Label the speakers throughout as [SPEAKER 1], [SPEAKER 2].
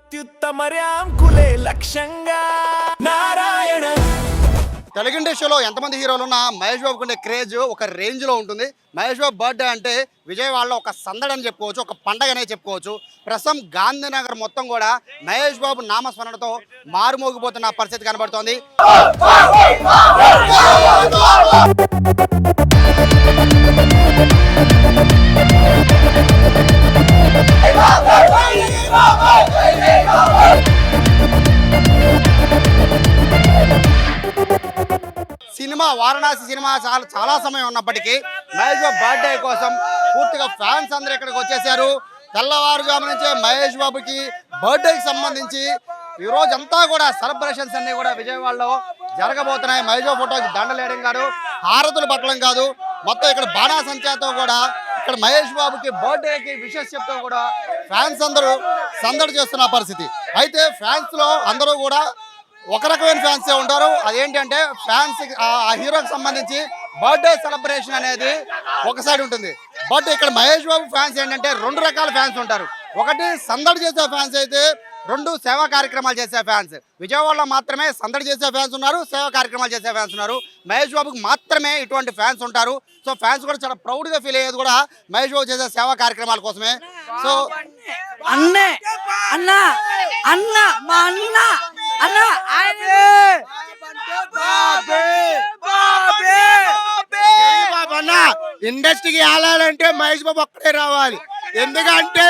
[SPEAKER 1] అత్యుత్తమర్యాంకులే లక్ష్యంగా నారాయణ.
[SPEAKER 2] తెలుగు ఇండస్ట్రీలో ఎంతమంది హీరోలు ఉన్నా మహేష్ బాబుకు ఉండే క్రేజ్ ఒక రేంజ్లో ఉంటుంది. మహేష్ బాబు బర్త్డే అంటే విజయవాడలో ఒక సందడని చెప్పుకోవచ్చు, ఒక పండగనే చెప్పుకోవచ్చు. ప్రస్తుతం గాంధీనగర్ మొత్తం కూడా మహేష్ బాబు నామస్మరణతో మారుమోగిపోతున్న పరిస్థితి కనబడుతోంది. వారణాసి సినిమా చాలా సమయం ఉన్నప్పటికీ మహేష్ బాబు బర్త్డే కోసం పూర్తిగా ఫ్యాన్స్ అందరూ ఇక్కడికి వచ్చేసారు. తెల్లవారుజాము నుంచే మహేష్ బాబుకి బర్త్డేకి సంబంధించి ఈ రోజంతా కూడా సెలబ్రేషన్స్ అన్ని కూడా విజయవాడలో జరగబోతున్నాయి. మహేష్ బాబు ఫోటోకి దండలేయడం కాదు, హారతులు పట్టడం కాదు, మొత్తం ఇక్కడ బాణాసంచాతో కూడా ఇక్కడ మహేష్ బాబుకి బర్త్డేకి విషెస్ చెప్తూ కూడా ఫ్యాన్స్ అందరూ సందడి చేస్తున్న పరిస్థితి. అయితే ఫ్యాన్స్లో అందరూ కూడా ఒక రకమైన ఫ్యాన్సే ఉంటారు. అదేంటంటే ఫ్యాన్స్ ఆ హీరోకి సంబంధించి బర్త్డే సెలబ్రేషన్ అనేది ఒక సైడ్ ఉంటుంది. బట్ ఇక్కడ మహేష్ బాబు ఫ్యాన్స్ ఏంటంటే రెండు రకాల ఫ్యాన్స్ ఉంటారు. ఒకటి సందడి చేసే ఫ్యాన్స్ అయితే, రెండు సేవా కార్యక్రమాలు చేసే ఫ్యాన్స్. విజయవాడలో మాత్రమే సందడి చేసే ఫ్యాన్స్ ఉన్నారు, సేవా కార్యక్రమాలు చేసే ఫ్యాన్స్ ఉన్నారు. మహేష్ బాబుకి మాత్రమే ఇటువంటి ఫ్యాన్స్ ఉంటారు. సో ఫ్యాన్స్ కూడా చాలా ప్రౌడ్గా ఫీల్ అయ్యేది కూడా మహేష్ బాబు చేసే సేవా కార్యక్రమాల కోసమే. సో
[SPEAKER 3] అన్నే అన్న అన్న మా అన్న అన్న
[SPEAKER 4] ఇండస్ట్రీకి వెళ్ళాలంటే మహేష్ బాబు ఒక్కడే రావాలి. ఎందుకంటే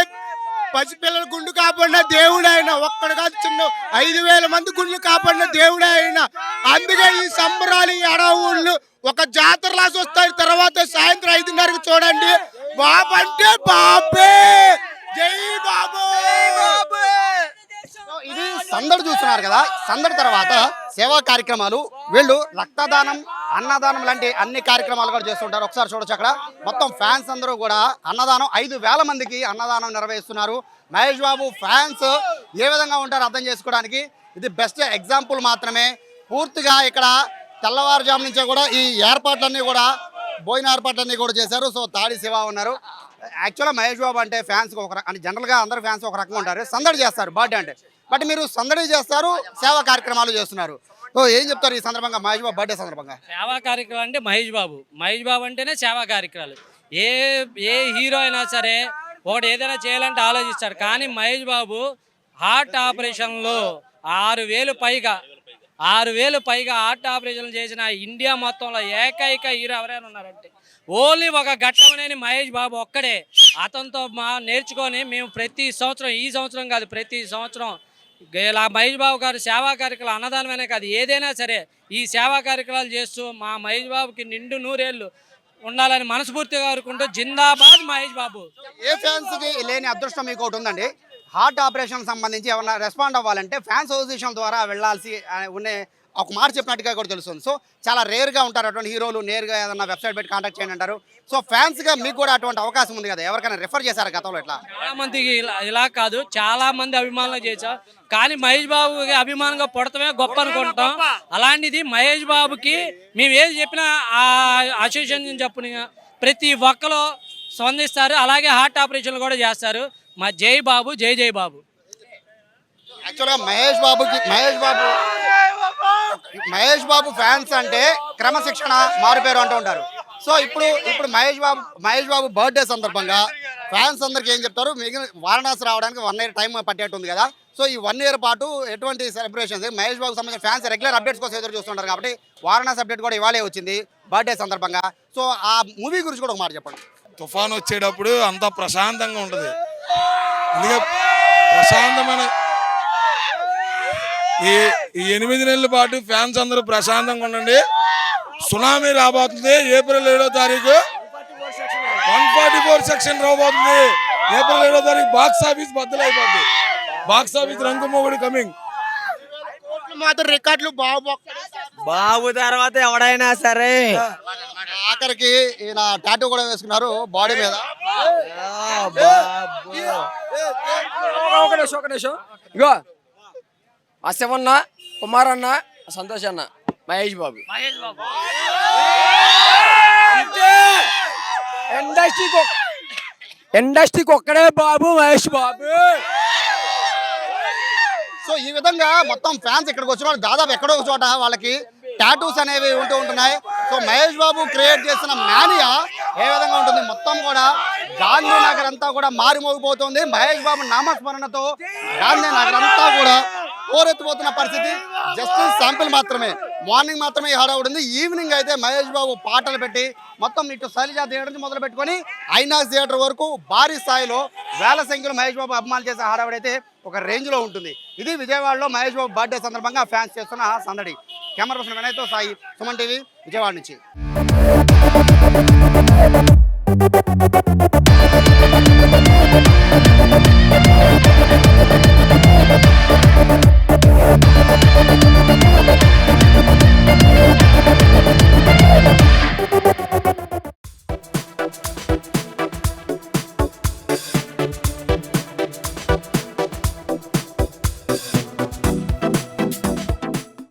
[SPEAKER 4] పసిపిల్లల గుండు కాపాడిన దేవుడు ఆయన, ఒక్కడు కాదు, చిన్న 5,000 మంది గుండ్లు కాపాడిన దేవుడు ఆయన. అందుకే ఈ సంబరాలు, ఈ అడవుళ్ళు ఒక జాతర లాగా వస్తాయి. తర్వాత సాయంత్రం 5:30కి చూడండి, బాబు అంటే బాబే, జై బాబు.
[SPEAKER 2] ఇది సందడి చూస్తున్నారు కదా. సందడి తర్వాత సేవా కార్యక్రమాలు, వీళ్ళు రక్తదానం, అన్నదానం లాంటి అన్ని కార్యక్రమాలు కూడా చేస్తుంటారు. ఒకసారి చూడొచ్చు, అక్కడ మొత్తం ఫ్యాన్స్ అందరూ కూడా అన్నదానం 5,000 మందికి అన్నదానం నిర్వహిస్తున్నారు. మహేష్ బాబు ఫ్యాన్స్ ఏ విధంగా ఉంటారో అర్థం చేసుకోవడానికి ఇది బెస్ట్ ఎగ్జాంపుల్ మాత్రమే. పూర్తిగా ఇక్కడ తెల్లవారుజాము నుంచే కూడా ఈ ఏర్పాట్లన్నీ కూడా భోజన ఏర్పాట్లన్నీ కూడా చేశారు. సో తాడి శివ ఉన్నారు. యాక్చువల్గా మహేష్ బాబు అంటే ఫ్యాన్స్కి ఒక అంటే జనరల్గా అందరు ఫ్యాన్స్ ఒక రకంగా ఉంటారు, సందడి చేస్తారు బర్త్డే అంటే. బట్ మీరు సందడి చేస్తారు, సేవా కార్యక్రమాలు చేస్తున్నారు. సో ఏం చెప్తారు ఈ సందర్భంగా, మహేష్ బాబు బర్త్డే సందర్భంగా?
[SPEAKER 3] సేవా కార్యక్రమం అంటే మహేష్ బాబు అంటేనే సేవా కార్యక్రమాలు. ఏ హీరో అయినా సరే ఒకటి ఏదైనా చేయాలంటే ఆలోచిస్తాడు. కానీ మహేష్ బాబు హార్ట్ ఆపరేషన్లో 6,000 పైగా హార్ట్ ఆపరేషన్లు చేసిన ఇండియా మొత్తంలో ఏకైక హీరో ఎవరైనా ఉన్నారంటే ఓన్లీ ఒక ఘట్టమనేని మహేష్ బాబు ఒక్కడే. అతనితో నేర్చుకొని మేము ప్రతి సంవత్సరం, ఈ సంవత్సరం కాదు ప్రతి సంవత్సరం ఇలా మహేష్ బాబు గారు సేవా కార్యక్రమాలు, అన్నదానమైనా కాదు ఏదైనా సరే ఈ సేవా కార్యక్రమాలు చేస్తూ మా మహేష్ బాబుకి నిండు 100 ఏళ్ళు ఉండాలని మనస్ఫూర్తిగా కోరుకుంటూ జిందాబాద్ మహేష్ బాబు.
[SPEAKER 2] ఏ ఫ్యాన్స్కి లేని అదృష్టం మీకు ఒకటి ఉందండి. హార్ట్ ఆపరేషన్ సంబంధించి ఏమన్నా రెస్పాండ్ అవ్వాలంటే ఫ్యాన్స్ అసోసియేషన్ ద్వారా వెళ్ళాల్సి ఉన్న ఒక మాట చెప్పినట్టుగా కూడా తెలుస్తుంది. సో చాలా రేర్గా ఉంటారు అటువంటి హీరోలు. నేరుగా ఏదన్నా వెబ్సైట్ పెట్టి కాంటాక్ట్ చేయండి అంటారు. సో ఫ్యాన్స్గా మీకు కూడా అటువంటి అవకాశం ఉంది కదా, ఎవరికైనా రిఫర్ చేశారు గతంలో? ఇట్లా
[SPEAKER 3] చాలా మందికి ఇలా కాదు, చాలా మంది అభిమానులు చేశారు. కానీ మహేష్ బాబుకి అభిమానంగా పుడతమే గొప్ప అనుకుంటాం. అలాంటిది మహేష్ బాబుకి మేము ఏది చెప్పినా ఆ అసోసియేషన్ చెప్పుని ప్రతి ఒక్కరు స్పందిస్తారు. అలాగే హార్ట్ ఆపరేషన్లు కూడా చేస్తారు. మా జై బాబు, జై జై బాబు.
[SPEAKER 2] యాక్చువల్గా మహేష్ బాబు ఫ్యాన్స్ అంటే క్రమశిక్షణ మారుపేరు అంటూ ఉంటారు. సో ఇప్పుడు మహేష్ బాబు బర్త్డే సందర్భంగా ఫ్యాన్స్ అందరికి ఏం చెప్తారు? మిగిలిన వారణాసి రావడానికి 1 year టైం పట్టేట్టు ఉంది కదా. సో ఈ 1 year పాటు ఎటువంటి సెలబ్రేషన్స్, మహేష్ బాబుకి సంబంధించిన ఫ్యాన్స్ రెగ్యులర్ అప్డేట్స్ కోసం ఎదురు చూస్తుంటారు కాబట్టి వారణాసి అప్డేట్ కూడా ఇవాళే వచ్చింది బర్త్డే సందర్భంగా. సో ఆ మూవీ గురించి కూడా ఒక మాట చెప్పండి.
[SPEAKER 4] తుఫాన్ వచ్చేటప్పుడు అంతా ప్రశాంతంగా ఉంటుంది. అందుకే ప్రశాంతమైన ఈ 8 నెలల పాటు ఫ్యాన్స్ అందరూ ప్రశాంతంగా ఉండండి. సునామీ రాబోతుంది ఏప్రిల్ 7వ తారీఖు. 144 సెక్షన్ రాబోతుంది ఏప్రిల్ 7వ తారీఖు. బాక్స్ ఆఫీస్ బద్దలైపోతుంది. Box office Rangamogudu coming. మాత్రం రికార్డులు
[SPEAKER 5] బాబు తర్వాత ఎవడైనా సరే.
[SPEAKER 2] ఆఖరికి ఈయన టాటూ కూడా వేసుకున్నారు బాడీ మీద.
[SPEAKER 5] ఒక నిమిషం ఇగో అశవన్న, కుమార్ అన్న, సంతోష్ అన్న, మహేష్ బాబు అంటే ఇండస్ట్రీకి ఒక్కడే బాబు, మహేష్ బాబు.
[SPEAKER 2] సో ఈ విధంగా మొత్తం ఫ్యాన్స్ ఇక్కడికి వచ్చిన వాళ్ళు దాదాపు ఎక్కడో ఒక చోట వాళ్ళకి టాటూస్ అనేవి ఉంటున్నాయి. సో మహేష్ బాబు క్రియేట్ చేసిన మేనియా ఏ విధంగా ఉంటుంది, మొత్తం కూడా గాంధీనగర్ అంతా కూడా మారిమోగిపోతుంది. మహేష్ బాబు నామస్మరణతో గాంధీనగర్ అంతా కూడా పోరెత్తిపోతున్న పరిస్థితి. జస్ట్ శాంపిల్ మాత్రమే, మార్నింగ్ మాత్రమే ఈ హడావుడి ఉంది. ఈవినింగ్ అయితే మహేష్ బాబు పాటలు పెట్టి మొత్తం ఇటు శైలజ థియేటర్ నుంచి మొదలు పెట్టుకొని ఐనాక్స్ థియేటర్ వరకు భారీ స్థాయిలో వేల సంఖ్యలో మహేష్ బాబు అభిమానులు చేసే హడావుడి అయితే ఒక రేంజ్ లో ఉంటుంది. ఇది విజయవాడలో మహేష్ బాబు బర్త్డే సందర్భంగా ఫ్యాన్స్ చేస్తున్న సందడి. కెమెరా పర్సన్ వినయ్తో సాయి, సుమన్ టీవీ, విజయవాడ నుంచి.